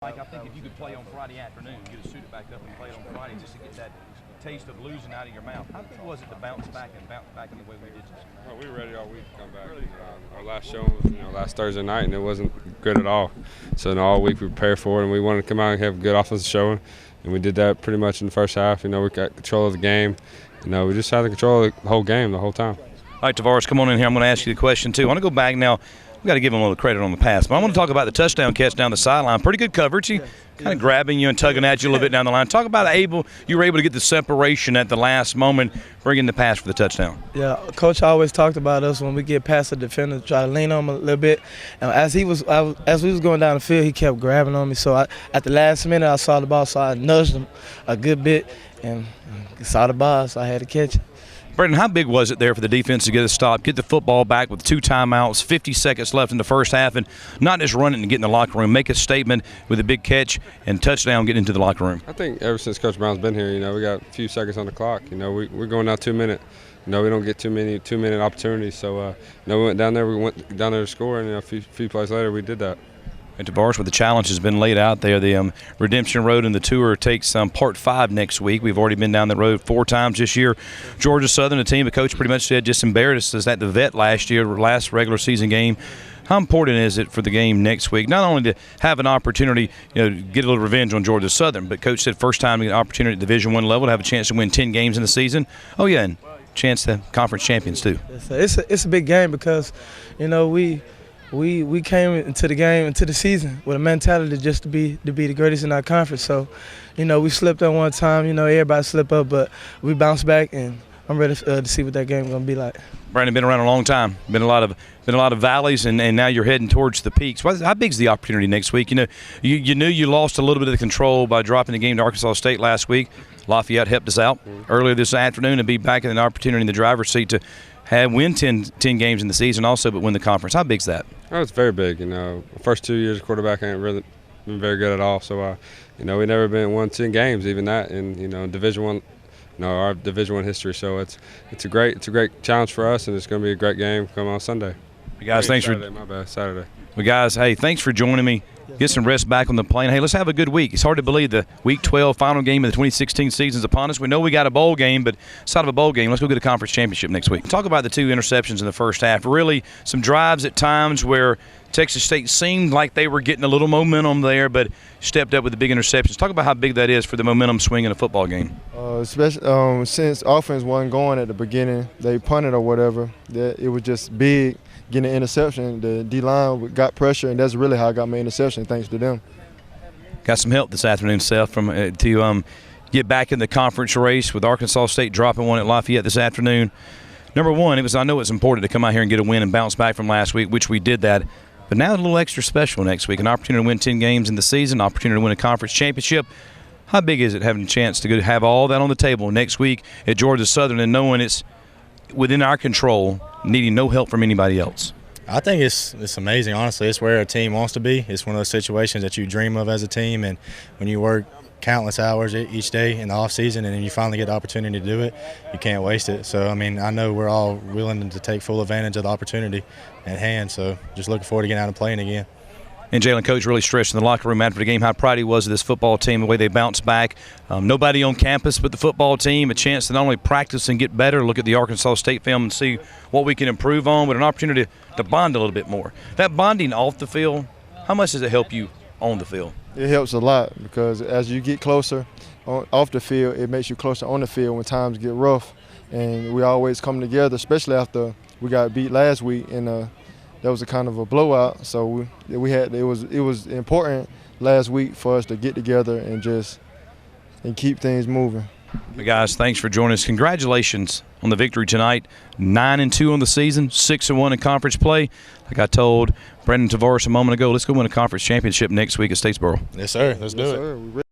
Mike, I think if you could play on Friday afternoon, get to suit it back up and play it on Friday just to get that taste of losing out of your mouth. How big was it to bounce back in the way we did this? Well, we were ready all week to come back. Our last show was last Thursday night, and it wasn't good at all. So all week we prepared for it, and we wanted to come out and have a good offensive showing. And we did that pretty much in the first half. We got control of the game. We just had the control of the whole game the whole time. All right, Tavares, come on in here. I'm going to ask you the question, too. I want to go back now. We've got to give him a little credit on the pass. But I want to talk about the touchdown catch down the sideline. Pretty good coverage. He kind of grabbing you and tugging at you a little bit down the line. Talk about you were able to get the separation at the last moment, bringing the pass for the touchdown. Yeah, Coach always talked about us when we get past the defender, try to lean on him a little bit. And as we was going down the field, he kept grabbing on me. So at the last minute, I saw the ball, so I nudged him a good bit and saw the ball, so I had to catch it. Brendan, how big was it there for the defense to get a stop, get the football back with 2 timeouts, 50 seconds left in the first half, and not just run it and get in the locker room, make a statement with a big catch and touchdown, get into the locker room? I think ever since Coach Brown's been here, we got a few seconds on the clock. We're going now 2 minutes. We don't get too many 2-minute opportunities. So, we went down there to score, and a few plays later we did that. And Tavares, with the challenge has been laid out there, the Redemption Road and the tour takes part 5 next week. We've already been down the road 4 times this year. Georgia Southern, a team the coach pretty much said just embarrassed us at the Vet last regular season game. How important is it for the game next week, not only to have an opportunity, to get a little revenge on Georgia Southern, but Coach said first time to get an opportunity at Division I level to have a chance to win 10 games in the season. Oh, yeah, and chance to conference champions too. It's a big game because, we came into the game, into the season with a mentality just to be the greatest in our conference. So, we slipped up one time. Everybody slipped up, but we bounced back, and I'm ready to see what that game is going to be like. Brandon, been around a long time. Been a lot of valleys, and now you're heading towards the peaks. How big's the opportunity next week? You knew you lost a little bit of the control by dropping the game to Arkansas State last week. Lafayette helped us out earlier this afternoon and be back in an opportunity in the driver's seat to win 10 games in the season also, but win the conference. How big's that? Oh, it's very big. The first 2 years of quarterback ain't really been very good at all. So, we never won 10 games, even that in Division I, our Division I history. So it's a great challenge for us, and it's going to be a great game come on Sunday. Hey guys, thanks Saturday, my bad, Saturday. Well, guys, hey, thanks for joining me. Get some rest back on the plane. Hey, let's have a good week. It's hard to believe the Week 12 final game of the 2016 season is upon us. We know we got a bowl game, but aside of a bowl game, let's go get a conference championship next week. Talk about the 2 interceptions in the first half. Really, some drives at times where Texas State seemed like they were getting a little momentum there, but stepped up with the big interceptions. Talk about how big that is for the momentum swing in a football game. Especially since offense wasn't going at the beginning, they punted or whatever. It was just big. Getting an interception, the D-line got pressure, and that's really how I got my interception, thanks to them. Got some help this afternoon, Seth, to get back in the conference race with Arkansas State dropping one at Lafayette this afternoon. Number one, I know it's important to come out here and get a win and bounce back from last week, which we did that. But now a little extra special next week, an opportunity to win 10 games in the season, an opportunity to win a conference championship. How big is it having a chance to have all that on the table next week at Georgia Southern and knowing it's within our control, needing no help from anybody else? I think it's amazing, honestly. It's where a team wants to be. It's one of those situations that you dream of as a team, and when you work countless hours each day in the off season and then you finally get the opportunity to do it, you can't waste it. So, I know we're all willing to take full advantage of the opportunity at hand, so just looking forward to getting out and playing again. And Jalen, Coach really stressed in the locker room after the game how proud he was of this football team, the way they bounced back. Nobody on campus but the football team, a chance to not only practice and get better, look at the Arkansas State film and see what we can improve on, but an opportunity to bond a little bit more. That bonding off the field, how much does it help you on the field? It helps a lot because as you get closer off the field, it makes you closer on the field when times get rough. And we always come together, especially after we got beat last week, and that was a kind of a blowout. So it was important last week for us to get together and keep things moving. But guys, thanks for joining us. Congratulations on the victory tonight. 9-2 on the season, 6-1 in conference play. Like I told Brendan Tavares a moment ago, let's go win a conference championship next week at Statesboro. Yes, sir. Let's do it.